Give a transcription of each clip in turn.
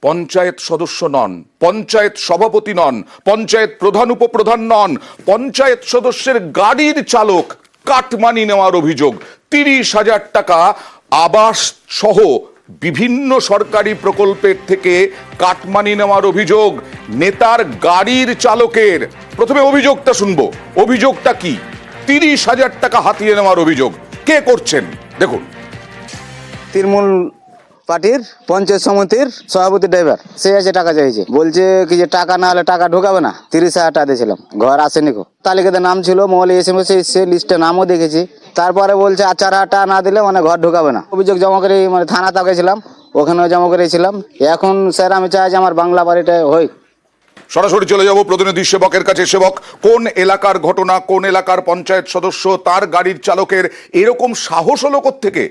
পঞ্চায়েত সদস্য নন, পঞ্চায়েত সভাপতি নন, পঞ্চায়েত প্রধান উপপ্রধান নন, পঞ্চায়েত সদস্যের গাড়ির চালক কাটমানি নেওয়ার অভিযোগ। 30,000 টাকা আবাস সহ বিভিন্ন সরকারি প্রকল্পের থেকে কাটমানি নেওয়ার অভিযোগ নেতার গাড়ির চালকের। প্রথমে অভিযোগটা শুনবো, অভিযোগটা কি? 30,000 টাকা হাতিয়ে নেওয়ার অভিযোগ কে করছেন দেখুন। তৃণমূল পার্টির পঞ্চায়েত সমিতির সভাপতি ড্রাইভার, সে আছে টাকা চাইছে, বলছে কি যে টাকা না হলে টাকা ঢোকাবে না। 30,000 টাকা দিয়েছিলাম, ঘর আসেনি কো। তালিকাতে নাম ছিল, মোবাইলে এসএমএস এসে লিস্টে নামও দেখেছি। তারপরে বলছে 4,000 টাকা না দিলে মানে ঘর ঢোকাবে না। অভিযোগ জমা করে মানে থানাতে গেছিলাম, ওখানেও জমা করেছিলাম। এখন স্যার আমি চাই যে আমার বাংলা বাড়িটা হোক। সরাসরি চলে যাব প্রতিনিধি সেবকের কাছে। সেবক, কোন এলাকার ঘটনা, কোন এলাকার পঞ্চায়েত সদস্য, তার গাড়ির চালকের এরকম সাহস হলো কোত্থেকে?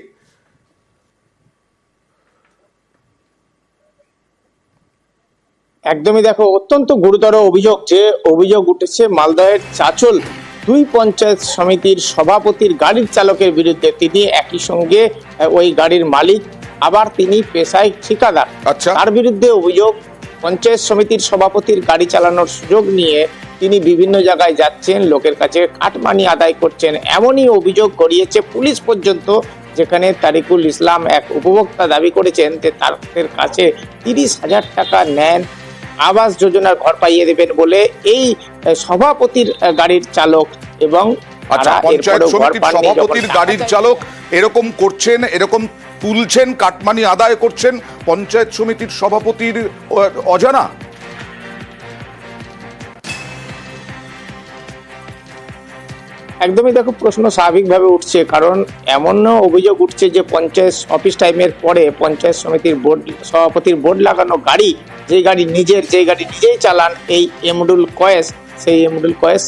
একদমই দেখো, অত্যন্ত গুরুতর অভিযোগ। যে অভিযোগ উঠেছে মালদহের চাচল 2 পঞ্চায়েত সমিতির সভাপতির গাড়ির চালকের বিরুদ্ধে। তিনি একই সঙ্গে ওই গাড়ির মালিক, আবার তিনি পেশায় ঠিকাদার। আচ্ছা, তার বিরুদ্ধে অভিযোগ, পঞ্চায়েত সমিতির সভাপতির গাড়ি চালানোর সুযোগ নিয়ে তিনি বিভিন্ন জায়গায় যাচ্ছেন, লোকের কাছে কাটমানি আদায় করছেন, এমনই অভিযোগ করিয়েছে পুলিশ পর্যন্ত। যেখানে তারিকুল ইসলাম, এক উপভোক্তা, দাবি করেছেন যে তাদের কাছে 30,000 টাকা নেন আবাস যোজনার ঘর পাইয়ে দেবেন বলে এই সভাপতির গাড়ির চালক। এবং আচ্ছা, পঞ্চায়েত সমিতির সভাপতির গাড়ির চালক এরকম করছেন, এরকম তুলছেন, কাটমানি আদায় করছেন পঞ্চায়েত সমিতির সভাপতির অজানা? একদমই দেখো, প্রশ্ন স্বাভাবিকভাবে উঠছে, কারণ এমনও অভিযোগ উঠছে যে পঞ্চায়েত অফিস টাইমের পরে পঞ্চায়েত সমিতির বোর্ড সভাপতির বোর্ড লাগানো গাড়ি, যে গাড়ি নিজেই চালান এই এমডুল কয়েস,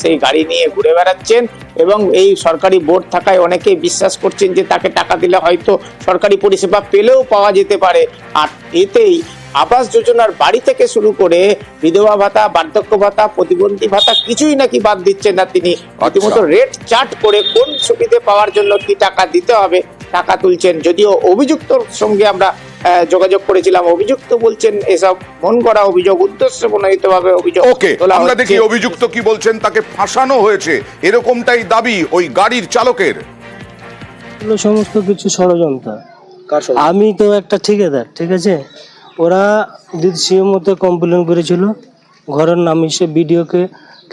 সেই গাড়ি নিয়ে ঘুরে বেড়াচ্ছেন। এবং এই সরকারি বোর্ড থাকায় অনেকেই বিশ্বাস করছেন যে তাকে টাকা দিলে হয়তো সরকারি পরিষেবা পেলেও পাওয়া যেতে পারে। আর এতেই আবাস যোজনার বাড়ি থেকে শুরু করে বিধবা ভাতা, বার্ধক্য ভাতা, প্রতিবন্ধী ভাতা কিছুই নাকি বাদ দিচ্ছেন না তিনি। রীতিমতো রেট চার্ট করে কোন সুবিধে পাওয়ার জন্য কি টাকা দিতে হবে টাকা তুলছেন। যদিও অভিযুক্তর সঙ্গে আমরা যোগাযোগ করেছিলাম, অভিযুক্ত বলছেন এসব মন করা অভিযোগ, উদ্দেশ্য প্রণোদিতভাবে অভিযোগ। ওকে, আমরা দেখি অভিযুক্ত কি বলছেন। তাকে ফাঁসানো হয়েছে এরকমটাই দাবি ওই গাড়ির চালকের। সমস্ত কিছু ষড়যন্ত্র। আমি তো একটা ঠিকাদার, ঠিক আছে। ওরা সিএম মতো কমপ্লেন করেছিল ঘরের নাম এসে বিডিওকে,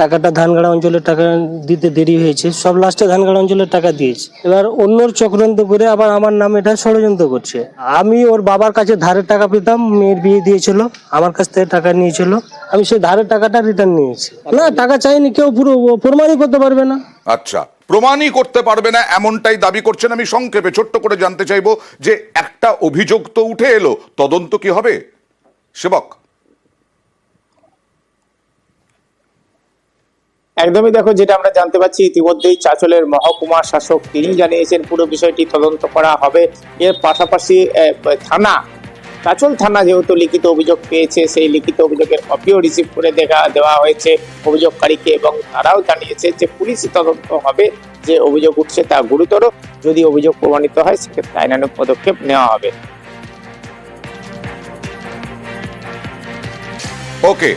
টাকাটা ধানগাড়া অঞ্চলের টাকা দিতে দেরি হয়েছে, সব লাস্টে ধানগাড়া অঞ্চলের টাকা দিয়েছে। এবার অন্যর চক্রান্ত করে আবার আমার নামে এটা ষড়যন্ত্র করছে। আমি ওর বাবার কাছে ধারের টাকা পেতাম, মেয়ের বিয়ে দিয়েছিল, আমার কাছ থেকে টাকা নিয়েছিল, আমি সেই ধারের টাকাটা রিটার্ন নিয়েছি। না, টাকা চাইনি, কেউ পুরো প্রমাণই করতে পারবে না। আচ্ছা, প্রমাণই করতে পারবে না এমনটাই দাবি করছেন। আমি সংক্ষেপে ছোট্ট করে জানতে চাইবো যে একটা অভিযোগ তো উঠে এলো, তদন্ত কি হবে সেবক? একদমই দেখো, যেটা আমরা জানতে পারছি ইতিমধ্যেই চাঁচলের মহকুমা শাসক তিনি জানিয়েছেন পুরো বিষয়টি তদন্ত করা হবে। এর পাশাপাশি চাঁচল থানা যেহেতু লিখিত অভিযোগ পেয়েছে, সেই লিখিত অভিযোগের কপিও রিসিভ করে দেওয়া হয়েছে অভিযোগকারীকে, এবং তারাও জানিয়েছে যে পুলিশি তদন্ত হবে। যে অভিযোগ উঠছে তা গুরুতর, যদি অভিযোগ প্রমাণিত হয় সেক্ষেত্রে আইনানুগ পদক্ষেপ নেওয়া হবে। ওকে।